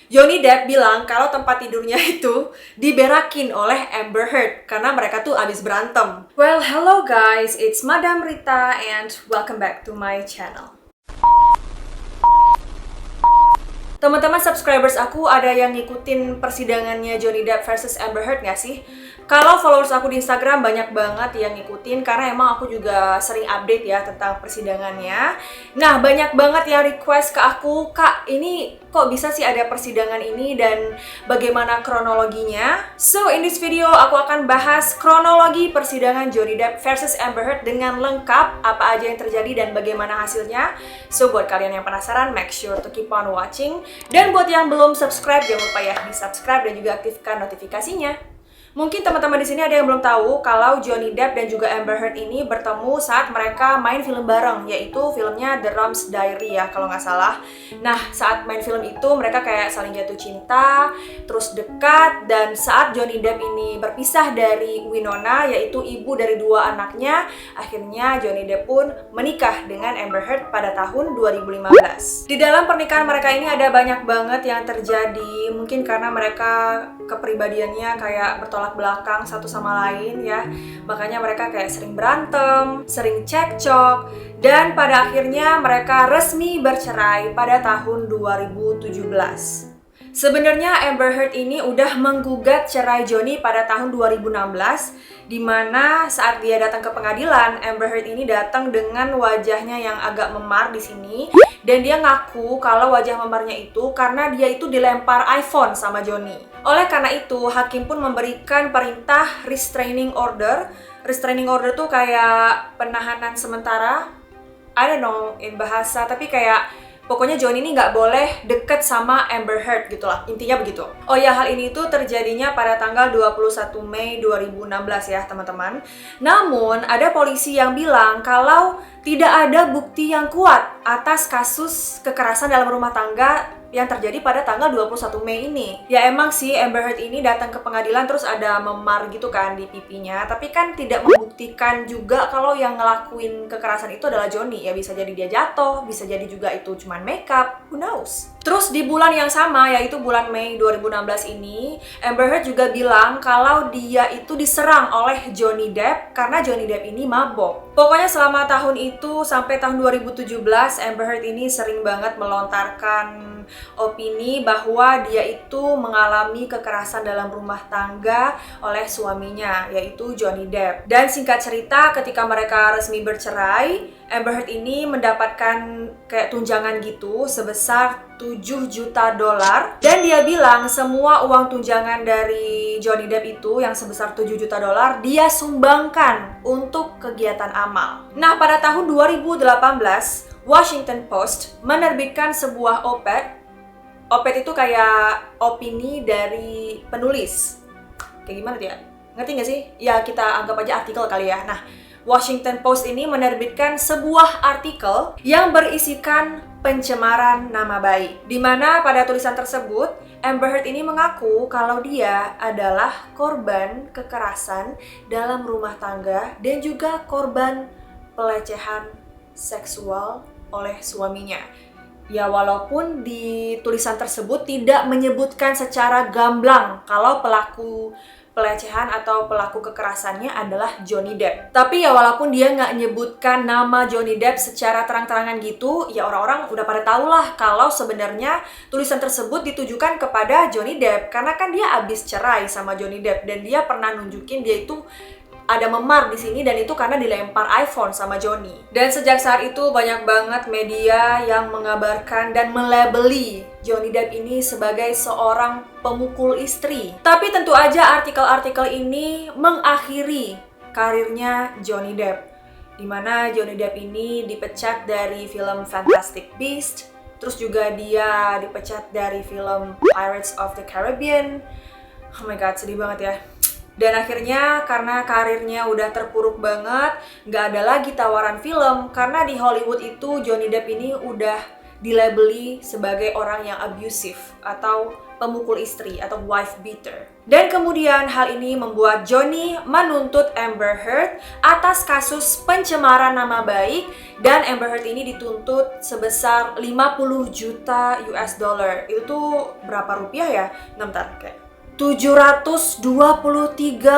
Johnny Depp bilang kalau tempat tidurnya itu diberakin oleh Amber Heard karena mereka tuh abis berantem. Well, hello guys, it's Madam Rita and welcome back to my channel. Teman-teman subscribers aku ada yang ngikutin persidangannya Johnny Depp versus Amber Heard nggak sih? Kalau followers aku di Instagram banyak banget yang ngikutin karena emang aku juga sering update ya tentang persidangannya. Nah, banyak banget yang request ke aku, "Kak, ini kok bisa sih ada persidangan ini dan bagaimana kronologinya?" So, in this video aku akan bahas kronologi persidangan Johnny Depp versus Amber Heard dengan lengkap, apa aja yang terjadi dan bagaimana hasilnya. So, buat kalian yang penasaran, make sure to keep on watching. Dan buat yang belum subscribe, jangan lupa ya di-subscribe dan juga aktifkan notifikasinya. Mungkin teman-teman di sini ada yang belum tahu kalau Johnny Depp dan juga Amber Heard ini bertemu saat mereka main film bareng, yaitu filmnya The Room's Diary ya kalau nggak salah. Nah, saat main film itu mereka kayak saling jatuh cinta, terus dekat, dan saat Johnny Depp ini berpisah dari Winona, yaitu ibu dari dua anaknya, akhirnya Johnny Depp pun menikah dengan Amber Heard pada tahun 2015. Di dalam pernikahan mereka ini ada banyak banget yang terjadi, mungkin karena mereka kepribadiannya kayak bertolak belakang satu sama lain ya. Makanya mereka kayak sering berantem, sering cekcok, dan pada akhirnya mereka resmi bercerai pada tahun 2017. Sebenarnya Amber Heard ini udah menggugat cerai Johnny pada tahun 2016, di mana saat dia datang ke pengadilan, Amber Heard ini datang dengan wajahnya yang agak memar di sini, dan dia ngaku kalau wajah memarnya itu karena dia itu dilempar iPhone sama Johnny. Oleh karena itu, hakim pun memberikan perintah restraining order. Restraining order tuh kayak penahanan sementara. I don't know in bahasa, tapi kayak pokoknya Johnny ini nggak boleh deket sama Amber Heard gitu lah, intinya begitu. Oh ya, hal ini tuh terjadinya pada tanggal 21 Mei 2016 ya teman-teman. Namun, ada polisi yang bilang kalau tidak ada bukti yang kuat atas kasus kekerasan dalam rumah tangga yang terjadi pada tanggal 21 Mei ini. Ya emang sih Amber Heard ini datang ke pengadilan terus ada memar gitu kan di pipinya, tapi kan tidak membuktikan juga kalau yang ngelakuin kekerasan itu adalah Johnny. Ya bisa jadi dia jatuh, bisa jadi juga itu cuman makeup, who knows. Terus di bulan yang sama, yaitu bulan Mei 2016 ini, Amber Heard juga bilang kalau dia itu diserang oleh Johnny Depp karena Johnny Depp ini mabok. Pokoknya selama tahun itu sampai tahun 2017, Amber Heard ini sering banget melontarkan opini bahwa dia itu mengalami kekerasan dalam rumah tangga oleh suaminya, yaitu Johnny Depp. Dan singkat cerita, ketika mereka resmi bercerai, Amber Heard ini mendapatkan kayak tunjangan gitu sebesar $7 juta. Dan dia bilang semua uang tunjangan dari Johnny Depp itu yang sebesar $7 juta dia sumbangkan untuk kegiatan amal. Nah, pada tahun 2018, Washington Post menerbitkan sebuah oped. Oped itu kayak opini dari penulis. Kayak gimana dia? Ngerti nggak sih? Ya kita anggap aja artikel kali ya. Nah, Washington Post ini menerbitkan sebuah artikel yang berisikan pencemaran nama baik. Di mana pada tulisan tersebut, Amber Heard ini mengaku kalau dia adalah korban kekerasan dalam rumah tangga dan juga korban pelecehan seksual oleh suaminya. Ya walaupun di tulisan tersebut tidak menyebutkan secara gamblang kalau pelaku pelecehan atau pelaku kekerasannya adalah Johnny Depp. Tapi ya walaupun dia nggak nyebutkan nama Johnny Depp secara terang-terangan gitu, ya orang-orang udah pada tahu lah kalau sebenarnya tulisan tersebut ditujukan kepada Johnny Depp. Karena kan dia abis cerai sama Johnny Depp dan dia pernah nunjukin dia itu ada memar di sini dan itu karena dilempar iPhone sama Johnny. Dan sejak saat itu banyak banget media yang mengabarkan dan melabeli Johnny Depp ini sebagai seorang pemukul istri. Tapi tentu aja artikel-artikel ini mengakhiri karirnya Johnny Depp, di mana Johnny Depp ini dipecat dari film Fantastic Beasts, terus juga dia dipecat dari film Pirates of the Caribbean. Oh my god, sedih banget ya. Dan akhirnya karena karirnya udah terpuruk banget, nggak ada lagi tawaran film. Karena di Hollywood itu Johnny Depp ini udah dilabeli sebagai orang yang abusive atau pemukul istri atau wife beater. Dan kemudian hal ini membuat Johnny menuntut Amber Heard atas kasus pencemaran nama baik, dan Amber Heard ini dituntut sebesar 50 juta US dollar. Itu tuh berapa rupiah ya? Bentar, kayak 723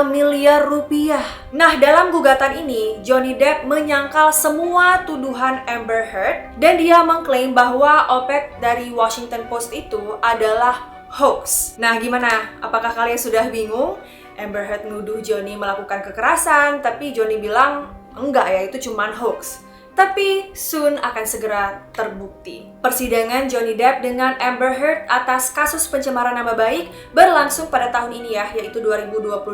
miliar rupiah. Nah, dalam gugatan ini, Johnny Depp menyangkal semua tuduhan Amber Heard dan dia mengklaim bahwa op-ed dari Washington Post itu adalah hoax. Nah, gimana? Apakah kalian sudah bingung? Amber Heard nuduh Johnny melakukan kekerasan, tapi Johnny bilang, enggak ya, itu cuman hoax. Tapi soon akan segera terbukti. Persidangan Johnny Depp dengan Amber Heard atas kasus pencemaran nama baik berlangsung pada tahun ini ya, yaitu 2022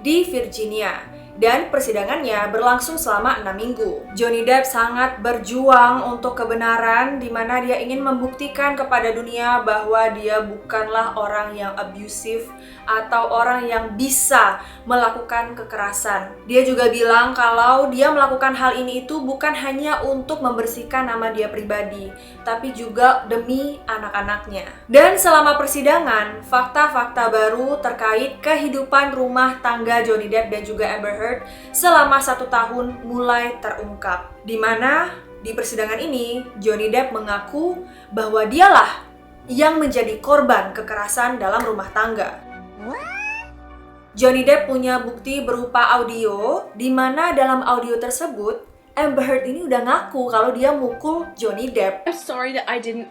di Virginia. Dan persidangannya berlangsung selama 6 minggu. Johnny Depp sangat berjuang untuk kebenaran, di mana dia ingin membuktikan kepada dunia bahwa dia bukanlah orang yang abusive atau orang yang bisa melakukan kekerasan. Dia juga bilang kalau dia melakukan hal ini itu bukan hanya untuk membersihkan nama dia pribadi, tapi juga demi anak-anaknya. Dan selama persidangan, fakta-fakta baru terkait kehidupan rumah tangga Johnny Depp dan juga Amber Heard selama 1 tahun mulai terungkap. Di mana di persidangan ini, Johnny Depp mengaku bahwa dialah yang menjadi korban kekerasan dalam rumah tangga. Johnny Depp punya bukti berupa audio, di mana dalam audio tersebut Amber Heard ini udah ngaku kalau dia mukul Johnny Depp. I'm sorry that I didn't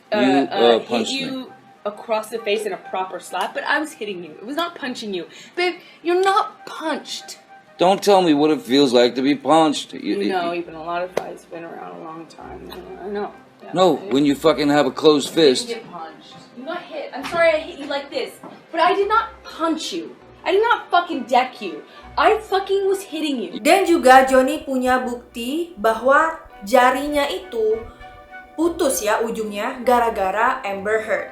hit you across the face in a proper slap, but I was hitting you. It was not punching you. Babe, you're not punched. Don't tell me what it feels like to be punched. You know, even a lot of fights been around a long time. I know. Yeah, No, when you fucking have a closed You fist. didn't get punched. You got hit. I'm sorry I hit you like this, but I did not punch you. I did not fucking deck you. I fucking was hitting you. Dan juga Johnny punya bukti bahwa jarinya itu putus ya ujungnya gara-gara Amber Heard.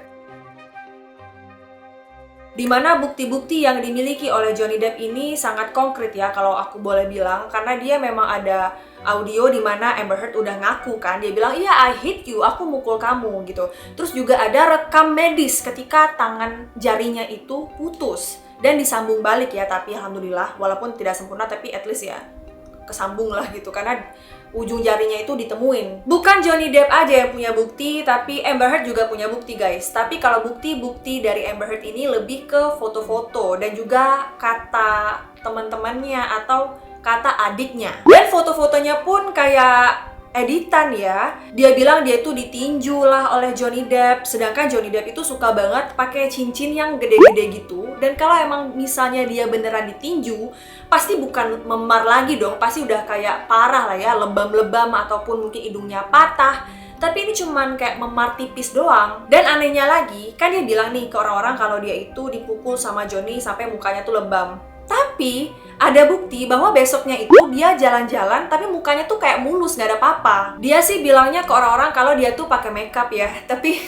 Dimana bukti-bukti yang dimiliki oleh Johnny Depp ini sangat konkret ya kalau aku boleh bilang, karena dia memang ada audio di mana Amber Heard udah ngaku kan, dia bilang iya I hit you, aku mukul kamu gitu. Terus juga ada rekam medis ketika tangan jarinya itu putus dan disambung balik ya, tapi alhamdulillah walaupun tidak sempurna tapi at least ya kesambung lah gitu, karena ujung jarinya itu ditemuin. Bukan Johnny Depp aja yang punya bukti, tapi Amber Heard juga punya bukti guys. Tapi kalau bukti-bukti dari Amber Heard ini lebih ke foto-foto dan juga kata teman-temannya atau kata adiknya. Dan foto-fotonya pun kayak editan ya. Dia bilang dia tuh ditinju lah oleh Johnny Depp, sedangkan Johnny Depp itu suka banget pakai cincin yang gede-gede gitu. Dan kalau emang misalnya dia beneran ditinju, pasti bukan memar lagi dong, pasti udah kayak parah lah ya, lebam-lebam ataupun mungkin hidungnya patah. Tapi ini cuman kayak memar tipis doang. Dan anehnya lagi, kan dia bilang nih ke orang-orang kalau dia itu dipukul sama Johnny sampai mukanya tuh lebam. Tapi ada bukti bahwa besoknya itu dia jalan-jalan tapi mukanya tuh kayak mulus, nggak ada apa-apa. Dia sih bilangnya ke orang-orang kalau dia tuh pakai makeup ya. Tapi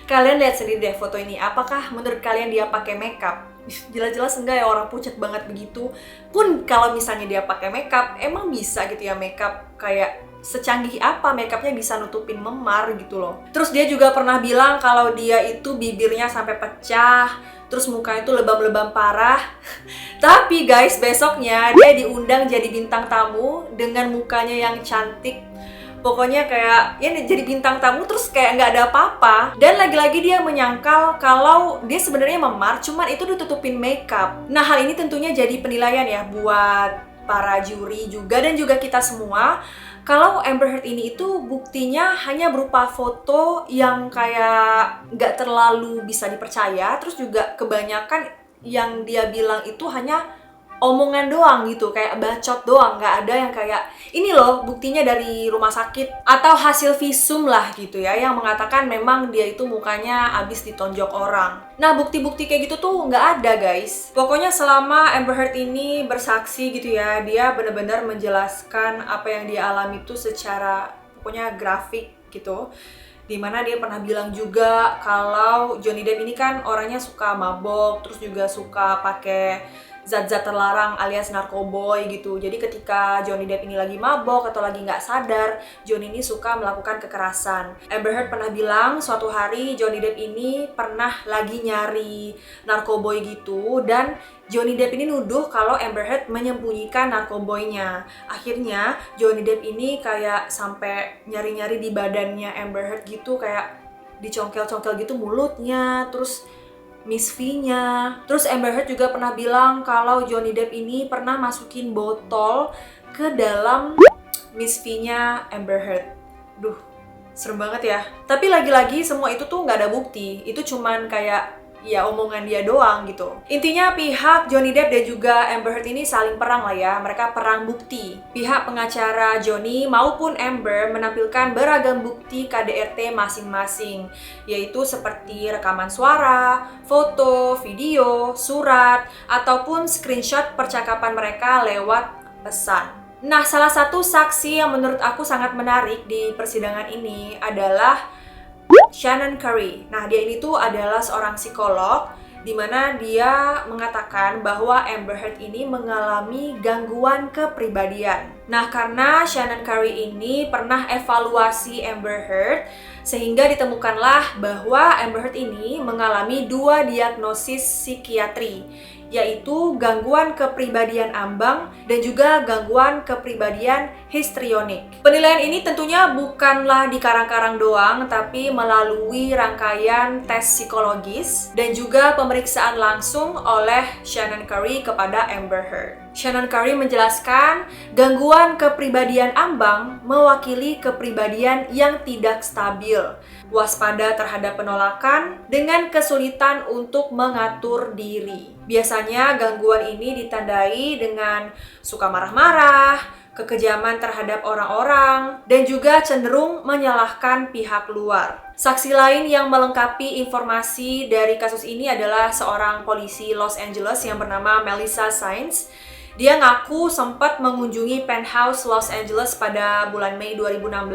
kalian lihat sendiri deh foto ini. Apakah menurut kalian dia pakai makeup? Jelas-jelas enggak ya, orang pucat banget begitu. Pun kalau misalnya dia pakai makeup, emang bisa gitu ya makeup kayak secanggih apa makeupnya bisa nutupin memar gitu loh. Terus dia juga pernah bilang kalau dia itu bibirnya sampai pecah, terus mukanya itu lebam-lebam parah. Tapi guys, besoknya dia diundang jadi bintang tamu dengan mukanya yang cantik. Pokoknya kayak ya jadi bintang tamu terus kayak nggak ada apa-apa. Dan lagi-lagi dia menyangkal kalau dia sebenarnya memar, cuman itu ditutupin makeup. Nah, hal ini tentunya jadi penilaian ya buat para juri juga dan juga kita semua. Kalau Amber Heard ini itu buktinya hanya berupa foto yang kayak nggak terlalu bisa dipercaya. Terus juga kebanyakan yang dia bilang itu hanya omongan doang gitu, kayak bacot doang, nggak ada yang kayak ini loh buktinya dari rumah sakit atau hasil visum lah gitu ya, yang mengatakan memang dia itu mukanya abis ditonjok orang. Nah, bukti-bukti kayak gitu tuh nggak ada guys. Pokoknya selama Amber Heard ini bersaksi gitu ya, dia benar-benar menjelaskan apa yang dia alami itu secara pokoknya grafik gitu. Dimana dia pernah bilang juga kalau Johnny Depp ini kan orangnya suka mabok, terus juga suka pakai zat-zat terlarang alias narkoboy gitu. Jadi ketika Johnny Depp ini lagi mabok atau lagi nggak sadar, Johnny ini suka melakukan kekerasan. Amber Heard pernah bilang suatu hari Johnny Depp ini pernah lagi nyari narkoboy gitu, dan Johnny Depp ini nuduh kalau Amber Heard menyembunyikan narkoboynya. Akhirnya Johnny Depp ini kayak sampai nyari-nyari di badannya Amber Heard gitu, kayak dicongkel-congkel gitu mulutnya, terus Miss V-nya. Terus Amber Heard juga pernah bilang kalau Johnny Depp ini pernah masukin botol ke dalam Miss V-nya Amber Heard. Duh, serem banget ya. Tapi lagi-lagi semua itu tuh nggak ada bukti. Itu cuman kayak ya omongan dia doang gitu. Intinya pihak Johnny Depp dan juga Amber Heard ini saling perang lah ya. Mereka perang bukti. Pihak pengacara Johnny maupun Amber menampilkan beragam bukti KDRT masing-masing, yaitu seperti rekaman suara, foto, video, surat, ataupun screenshot percakapan mereka lewat pesan. Nah, salah satu saksi yang menurut aku sangat menarik di persidangan ini adalah Shannon Curry. Nah, dia ini tuh adalah seorang psikolog di mana dia mengatakan bahwa Amber Heard ini mengalami gangguan kepribadian. Nah, karena Shannon Curry ini pernah evaluasi Amber Heard, sehingga ditemukanlah bahwa Amber Heard ini mengalami 2 diagnosis psikiatri, yaitu gangguan kepribadian ambang dan juga gangguan kepribadian histrionik. Penilaian ini tentunya bukanlah di karang-karang doang, tapi melalui rangkaian tes psikologis dan juga pemeriksaan langsung oleh Shannon Curry kepada Amber Heard. Shannon Curry menjelaskan gangguan kepribadian ambang mewakili kepribadian yang tidak stabil, waspada terhadap penolakan, dengan kesulitan untuk mengatur diri. Biasanya gangguan ini ditandai dengan suka marah-marah, kekejaman terhadap orang-orang, dan juga cenderung menyalahkan pihak luar. Saksi lain yang melengkapi informasi dari kasus ini adalah seorang polisi Los Angeles yang bernama Melissa Sainz. Dia ngaku sempat mengunjungi penthouse Los Angeles pada bulan Mei 2016,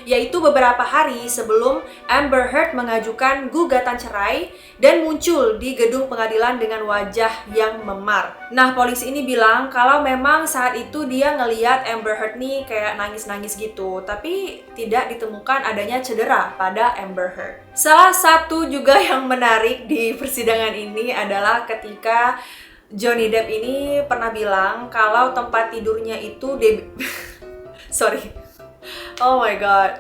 yaitu beberapa hari sebelum Amber Heard mengajukan gugatan cerai dan muncul di gedung pengadilan dengan wajah yang memar. Nah, polisi ini bilang kalau memang saat itu dia ngeliat Amber Heard nih kayak nangis-nangis gitu, tapi tidak ditemukan adanya cedera pada Amber Heard. Salah satu juga yang menarik di persidangan ini adalah ketika Johnny Depp ini pernah bilang kalau tempat tidurnya itu sorry. Oh my god.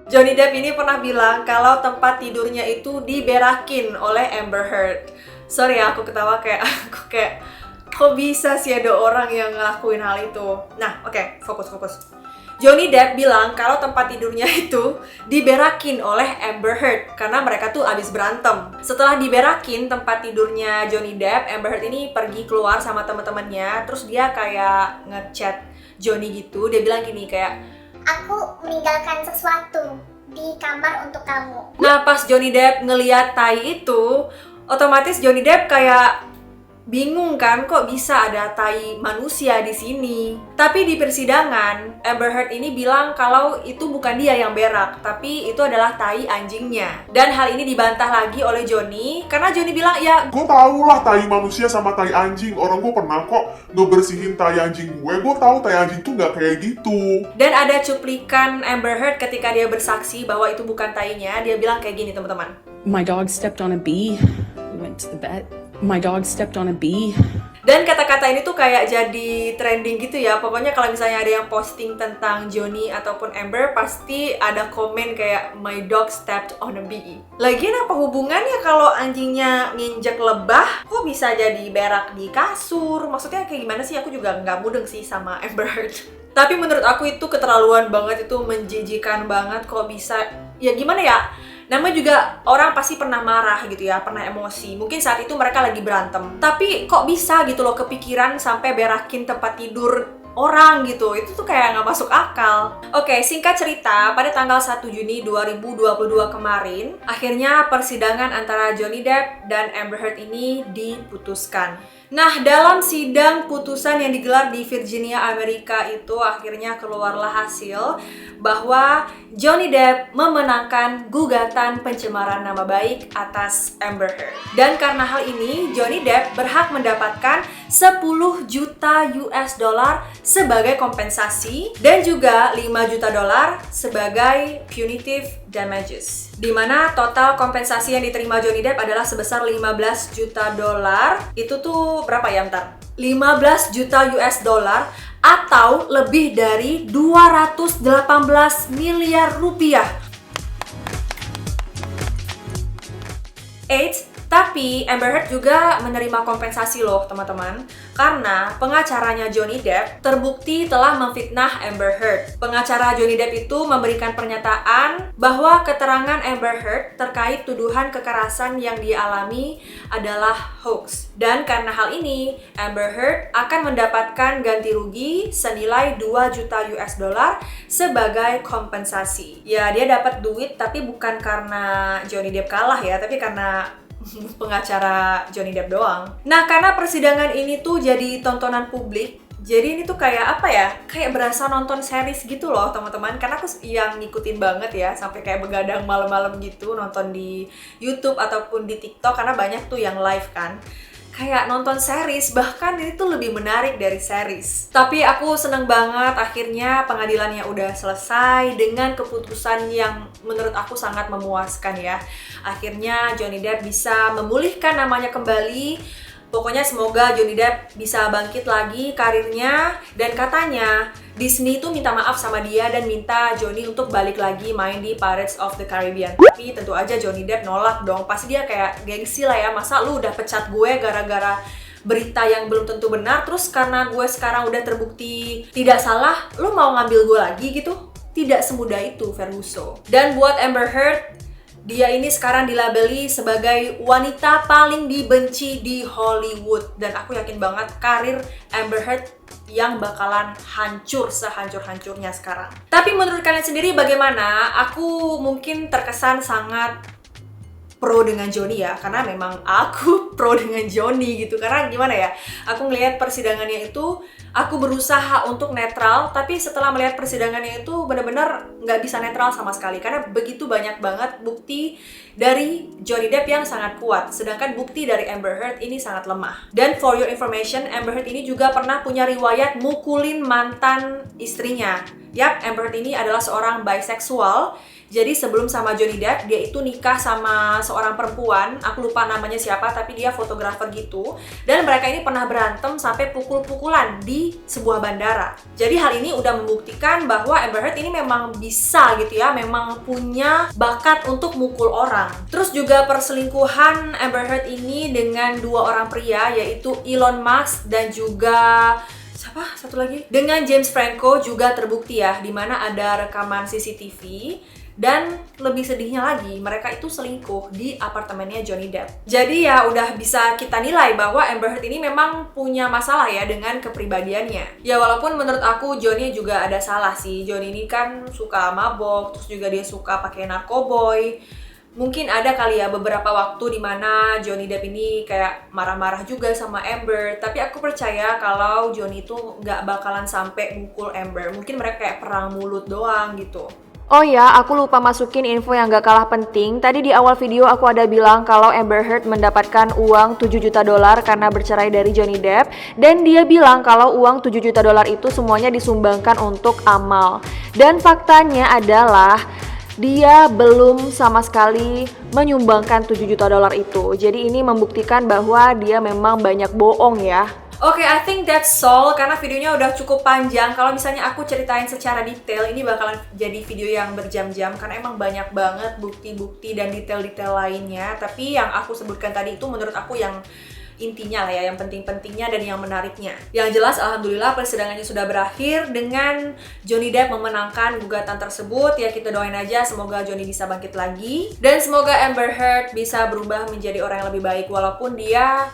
Johnny Depp ini pernah bilang kalau tempat tidurnya itu diberakin oleh Amber Heard. Sorry ya, aku ketawa kayak kok bisa sih ada orang yang ngelakuin hal itu. Nah, oke, fokus. Johnny Depp bilang kalau tempat tidurnya itu diberakin oleh Amber Heard karena mereka tuh abis berantem. Setelah diberakin tempat tidurnya Johnny Depp, Amber Heard ini pergi keluar sama teman-temannya, terus dia kayak ngechat Johnny gitu. Dia bilang gini kayak, "Aku meninggalkan sesuatu di kamar untuk kamu." nah, pas Johnny Depp ngeliat tai itu, otomatis Johnny Depp kayak bingung kan, kok bisa ada tai manusia di sini. Tapi di persidangan, Amber Heard ini bilang kalau itu bukan dia yang berak, tapi itu adalah tai anjingnya. Dan hal ini dibantah lagi oleh Johnny, karena Johnny bilang, ya gue tau lah tai manusia sama tai anjing. Orang gue pernah kok ngebersihin tai anjing gue tahu tai anjing tuh nggak kayak gitu. Dan ada cuplikan Amber Heard ketika dia bersaksi bahwa itu bukan tainya. Dia bilang kayak gini, teman-teman. My dog stepped on a bee. We went to the vet. My dog stepped on a bee. Dan kata-kata ini tuh kayak jadi trending gitu ya. Pokoknya kalau misalnya ada yang posting tentang Johnny ataupun Amber, pasti ada komen kayak my dog stepped on a bee. Lagian apa hubungannya kalau anjingnya nginjek lebah, kok bisa jadi berak di kasur? Maksudnya kayak gimana sih? Aku juga nggak mudeng sih sama Amber Heard. Tapi menurut aku itu keterlaluan banget, itu menjijikan banget. Kok bisa, ya gimana ya? Namanya juga orang pasti pernah marah gitu ya, pernah emosi. Mungkin saat itu mereka lagi berantem. Tapi kok bisa gitu loh kepikiran sampai berakin tempat tidur orang gitu. Itu tuh kayak nggak masuk akal. Oke, singkat cerita, pada tanggal 1 Juni 2022 kemarin, akhirnya persidangan antara Johnny Depp dan Amber Heard ini diputuskan. Nah, dalam sidang putusan yang digelar di Virginia, Amerika itu akhirnya keluarlah hasil bahwa Johnny Depp memenangkan gugatan pencemaran nama baik atas Amber Heard. Dan karena hal ini, Johnny Depp berhak mendapatkan 10 juta US dollar sebagai kompensasi dan juga 5 juta dolar sebagai punitive damages. Di mana total kompensasi yang diterima Johnny Depp adalah sebesar 15 juta dolar. Itu tuh berapa ya, bentar? 15 juta US dollar atau lebih dari 218 miliar rupiah. Tapi Amber Heard juga menerima kompensasi loh teman-teman, karena pengacaranya Johnny Depp terbukti telah memfitnah Amber Heard. Pengacara Johnny Depp itu memberikan pernyataan bahwa keterangan Amber Heard terkait tuduhan kekerasan yang dia alami adalah hoax. Dan karena hal ini, Amber Heard akan mendapatkan ganti rugi senilai 2 juta US dollar sebagai kompensasi. Ya, dia dapat duit tapi bukan karena Johnny Depp kalah ya, tapi karena pengacara Johnny Depp doang. Nah, karena persidangan ini tuh jadi tontonan publik, jadi ini tuh kayak apa ya? Kayak berasa nonton series gitu loh teman-teman. Karena aku yang ngikutin banget ya, sampai kayak begadang malam-malam gitu nonton di YouTube ataupun di TikTok, karena banyak tuh yang live kan. Kayak nonton series, bahkan ini tuh lebih menarik dari series. Tapi aku seneng banget akhirnya pengadilannya udah selesai dengan keputusan yang menurut aku sangat memuaskan ya. Akhirnya Johnny Depp bisa memulihkan namanya kembali. Pokoknya semoga Johnny Depp bisa bangkit lagi karirnya. Dan katanya Disney tuh minta maaf sama dia dan minta Johnny untuk balik lagi main di Pirates of the Caribbean. Tapi tentu aja Johnny Depp nolak dong. Pasti dia kayak gengsi lah ya, masa lu udah pecat gue gara-gara berita yang belum tentu benar, terus karena gue sekarang udah terbukti tidak salah, lu mau ngambil gue lagi gitu? Tidak semudah itu, Ferguson. Dan buat Amber Heard, dia ini sekarang dilabeli sebagai wanita paling dibenci di Hollywood. Dan aku yakin banget karir Amber Heard yang bakalan hancur sehancur-hancurnya sekarang. Tapi menurut kalian sendiri bagaimana? Aku mungkin terkesan sangat pro dengan Johnny ya, karena memang aku pro dengan Johnny gitu. Karena gimana ya, aku ngelihat persidangannya itu, aku berusaha untuk netral, tapi setelah melihat persidangannya itu benar-benar nggak bisa netral sama sekali, karena begitu banyak banget bukti dari Johnny Depp yang sangat kuat, sedangkan bukti dari Amber Heard ini sangat lemah. Dan for your information, Amber Heard ini juga pernah punya riwayat mukulin mantan istrinya. Yap, Amber Heard ini adalah seorang biseksual. Jadi sebelum sama Johnny Depp, dia itu nikah sama seorang perempuan, aku lupa namanya siapa, tapi dia fotografer gitu. Dan mereka ini pernah berantem sampai pukul-pukulan di sebuah bandara. Jadi hal ini udah membuktikan bahwa Amber Heard ini memang bisa gitu ya, memang punya bakat untuk mukul orang. Terus juga perselingkuhan Amber Heard ini dengan dua orang pria, yaitu Elon Musk dan juga siapa? Satu lagi. Dengan James Franco juga terbukti ya, dimana ada rekaman CCTV. Dan lebih sedihnya lagi, mereka itu selingkuh di apartemennya Johnny Depp. Jadi ya udah bisa kita nilai bahwa Amber Heard ini memang punya masalah ya dengan kepribadiannya. Ya walaupun menurut aku Johnny juga ada salah sih. Johnny ini kan suka mabok, terus juga dia suka pakai narkoboy. Mungkin ada kali ya beberapa waktu dimana Johnny Depp ini kayak marah-marah juga sama Amber. Tapi aku percaya kalau Johnny itu nggak bakalan sampai mukul Amber. Mungkin mereka kayak perang mulut doang gitu. Oh ya, aku lupa masukin info yang gak kalah penting. Tadi di awal video aku ada bilang kalau Amber Heard mendapatkan uang 7 juta dolar karena bercerai dari Johnny Depp. Dan dia bilang kalau uang 7 juta dolar itu semuanya disumbangkan untuk amal. Dan faktanya adalah dia belum sama sekali menyumbangkan 7 juta dolar itu. Jadi ini membuktikan bahwa dia memang banyak bohong ya. Oke, I think that's all, karena videonya udah cukup panjang. Kalau misalnya aku ceritain secara detail, ini bakalan jadi video yang berjam-jam, karena emang banyak banget bukti-bukti dan detail-detail lainnya. Tapi yang aku sebutkan tadi itu menurut aku yang intinya lah ya, yang penting-pentingnya dan yang menariknya. Yang jelas, alhamdulillah persidangannya sudah berakhir dengan Johnny Depp memenangkan gugatan tersebut. Ya kita doain aja semoga Johnny bisa bangkit lagi. Dan semoga Amber Heard bisa berubah menjadi orang yang lebih baik, walaupun dia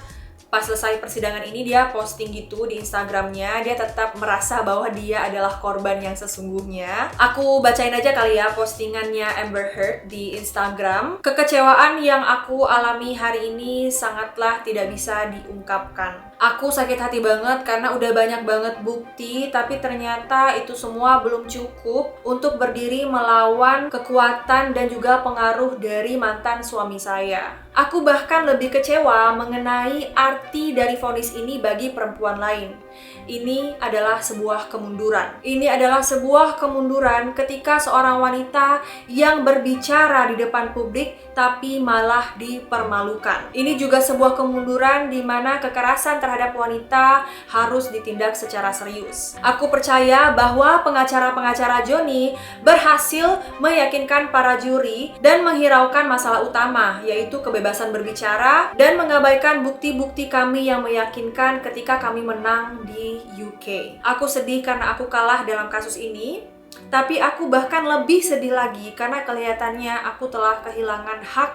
pas selesai persidangan ini dia posting gitu di Instagramnya, dia tetap merasa bahwa dia adalah korban yang sesungguhnya. Aku bacain aja kali ya postingannya Amber Heard di Instagram. Kekecewaan yang aku alami hari ini sangatlah tidak bisa diungkapkan. Aku sakit hati banget karena udah banyak banget bukti, tapi ternyata itu semua belum cukup untuk berdiri melawan kekuatan dan juga pengaruh dari mantan suami saya. Aku bahkan lebih kecewa mengenai arti dari vonis ini bagi perempuan lain. Ini adalah sebuah kemunduran. Ini adalah sebuah kemunduran ketika seorang wanita yang berbicara di depan publik tapi malah dipermalukan. Ini juga sebuah kemunduran di mana kekerasan terhadap wanita harus ditindak secara serius. Aku percaya bahwa pengacara-pengacara Johnny berhasil meyakinkan para juri dan menghiraukan masalah utama, yaitu kebebasan berbicara, dan mengabaikan bukti-bukti kami yang meyakinkan ketika kami menang di UK. Aku sedih karena aku kalah dalam kasus ini, tapi aku bahkan lebih sedih lagi karena kelihatannya aku telah kehilangan hak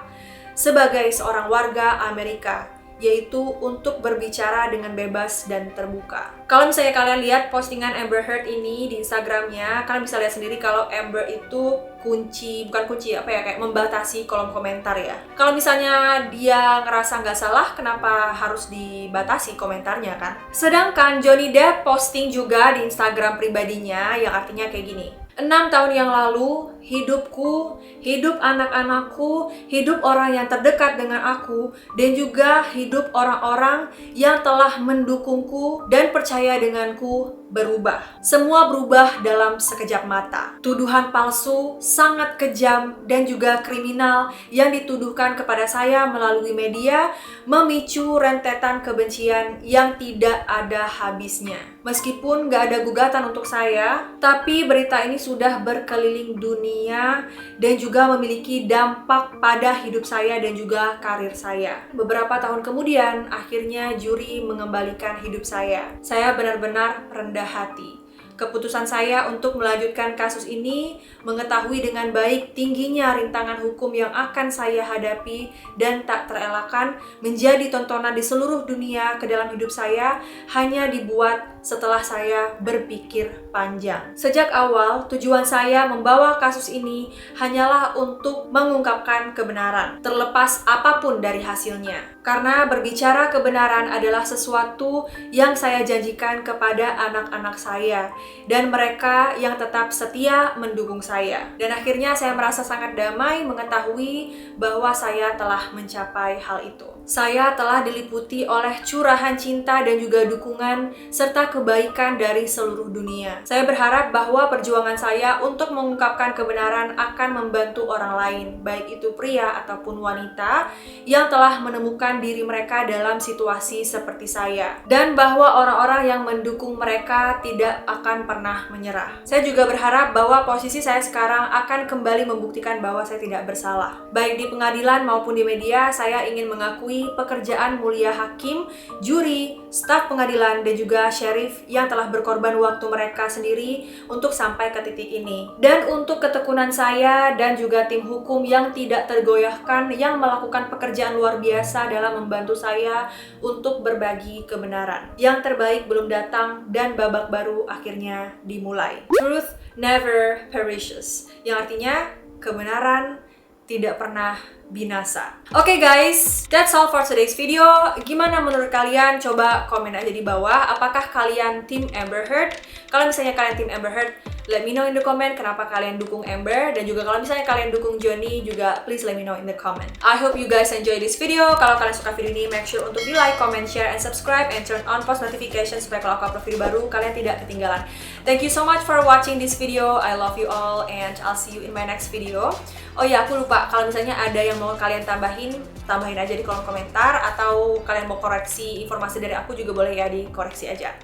sebagai seorang warga Amerika, yaitu untuk berbicara dengan bebas dan terbuka. Kalau misalnya kalian lihat postingan Amber Heard ini di Instagramnya, kalian bisa lihat sendiri kalau Amber itu kayak membatasi kolom komentar ya. Kalau misalnya dia ngerasa nggak salah, kenapa harus dibatasi komentarnya kan? Sedangkan Johnny Depp posting juga di Instagram pribadinya yang artinya kayak gini. 6 tahun yang lalu, hidupku, hidup anak-anakku, hidup orang yang terdekat dengan aku, dan juga hidup orang-orang yang telah mendukungku dan percaya denganku berubah. Semua berubah dalam sekejap mata. Tuduhan palsu, sangat kejam, dan juga kriminal yang dituduhkan kepada saya melalui media memicu rentetan kebencian yang tidak ada habisnya. Meskipun gak ada gugatan untuk saya, tapi berita ini sudah berkeliling dunia dan juga memiliki dampak pada hidup saya dan juga karir saya. Beberapa tahun kemudian, akhirnya juri mengembalikan hidup saya. Saya benar-benar rendah hati. Keputusan saya untuk melanjutkan kasus ini, mengetahui dengan baik tingginya rintangan hukum yang akan saya hadapi dan tak terelakkan menjadi tontonan di seluruh dunia ke dalam hidup saya, hanya dibuat setelah saya berpikir panjang. Sejak awal, tujuan saya membawa kasus ini hanyalah untuk mengungkapkan kebenaran, terlepas apapun dari hasilnya. Karena berbicara kebenaran adalah sesuatu yang saya janjikan kepada anak-anak saya dan mereka yang tetap setia mendukung saya. Dan akhirnya saya merasa sangat damai mengetahui bahwa saya telah mencapai hal itu. Saya telah diliputi oleh curahan cinta dan juga dukungan serta kebaikan dari seluruh dunia. Saya berharap bahwa perjuangan saya untuk mengungkapkan kebenaran akan membantu orang lain, baik itu pria ataupun wanita, yang telah menemukan diri mereka dalam situasi seperti saya. Dan bahwa orang-orang yang mendukung mereka tidak akan pernah menyerah. Saya juga berharap bahwa posisi saya sekarang akan kembali membuktikan bahwa saya tidak bersalah. Baik di pengadilan maupun di media, saya ingin mengakui pekerjaan mulia hakim, juri, staf pengadilan, dan juga sheriff yang telah berkorban waktu mereka sendiri untuk sampai ke titik ini. Dan untuk ketekunan saya dan juga tim hukum yang tidak tergoyahkan yang melakukan pekerjaan luar biasa dalam membantu saya untuk berbagi kebenaran. Yang terbaik belum datang dan babak baru akhirnya dimulai. Truth never perishes, yang artinya kebenaran tidak pernah binasa. Oke guys, that's all for today's video. Gimana menurut kalian? Coba komen aja di bawah. Apakah kalian tim Amber Heard? Kalau misalnya kalian tim Amber Heard, let me know in the comment kenapa kalian dukung Amber. Dan juga kalau misalnya kalian dukung Johnny, juga please let me know in the comment. I hope you guys enjoy this video. Kalau kalian suka video ini, make sure untuk di like, comment, share, and subscribe, and turn on post notification supaya kalau aku upload video baru, kalian tidak ketinggalan. Thank you so much for watching this video. I love you all, and I'll see you in my next video. Oh ya, aku lupa, kalau misalnya ada yang mau kalian tambahin aja di kolom komentar, atau kalian mau koreksi informasi dari aku juga boleh ya, dikoreksi aja.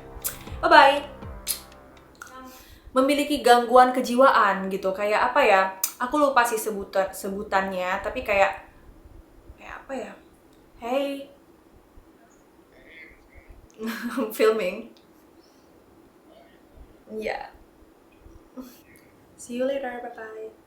Bye-bye! Memiliki gangguan kejiwaan gitu, kayak apa ya? Aku lupa sih sebutannya, tapi kayak apa ya? Hey! Filming. Yeah. See you later, bye-bye.